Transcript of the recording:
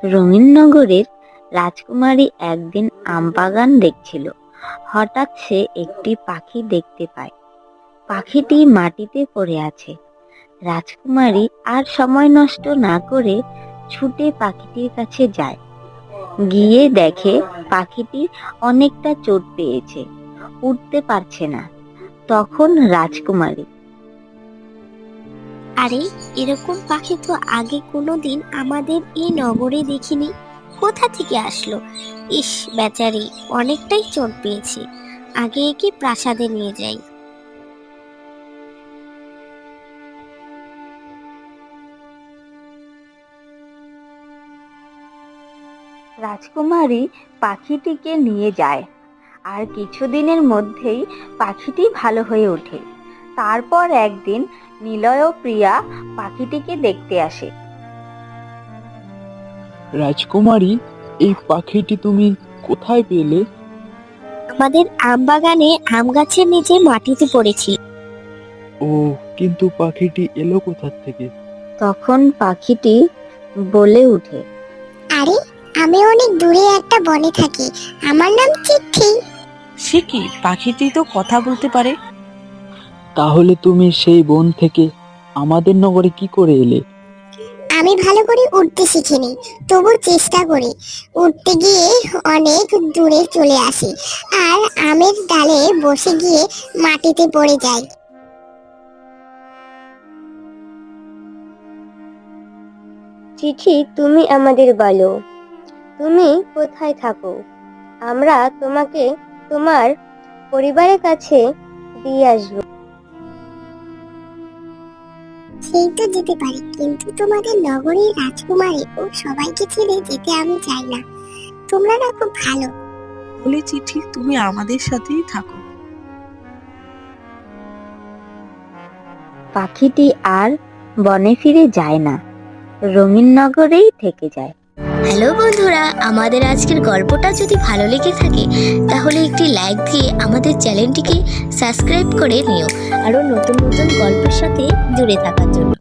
রঙিননগরের রাজকুমারী একদিন আমবাগান দেখছিল। হঠাৎ সে একটি পাখি দেখতে পায়। পাখিটি মাটিতে পড়ে আছে। রাজকুমারী আর সময় নষ্ট না করে ছুটে পাখিটির কাছে যায়। গিয়ে দেখে পাখিটি অনেকটা চোট পেয়েছে, উঠতে পারছে না। তখন রাজকুমারী, আরে, এরকম পাখি তো আগে কোনোদিন আমাদের এই নগরে দেখিনি। কোথা থেকে আসলো? ইস, বেচারি অনেকটাই চোট পেয়েছে। আগে একে প্রাসাদে নিয়ে যাই। রাজকুমারী পাখিটিকে নিয়ে যায়। আর কিছুদিনের মধ্যেই পাখিটি ভালো হয়ে ওঠে। তারপর একদিন নিলয় ও প্রিয়া পাখিটিকে দেখতে আসে। রাজকুমারী, এই পাখিটি তুমি কোথায় পেলে? আমাদের আম বাগানে আম গাছের নিচে মাটিতে পড়েছিল। ও, কিন্তু পাখিটি এলো কোথা থেকে? তখন পাখিটি বলে ওঠে, আরে, আমি অনেক দূরে একটা বনে থাকি। আমার নাম চিঠি। সে কি, পাখিটি তো কথা বলতে পারে। তাহলে তুমি সেই বন থেকে আমাদের নগরে কি করে এলে? আমি ভালো করে উড়তে শিখিনি, তবু চেষ্টা করি। উঠতে গিয়ে অনেক দূরে চলে আসি, আর আমের ডালে বসে গিয়ে মাটিতে পড়ে যাই। চিঠি, তুমি আমাদের বলো, তুমি কোথায় থাকো? আমরা তোমাকে তোমার পরিবারের কাছে দিয়ে আসবো। সেই তো যেতে পারি, কিন্তু তোমাদের নগরীর রাজকুমারী ও সবাইকে ছেড়ে যেতে আমি চাই না। তোমরা না খুব ভালো। বলে চিঠি, তুমি আমাদের সাথেই থাকো। পাখিটি আর বনে ফিরে যায় না, রঙিন নগরেই থেকে যায়। হ্যালো বন্ধুরা, আমাদের আজকের গল্পটা যদি ভালো লেগে থাকে তাহলে একটি লাইক দিয়ে আমাদের চ্যানেলটিকে সাবস্ক্রাইব করে নিও, আরো নতুন নতুন গল্পের সাথে জুড়ে থাকার জন্য।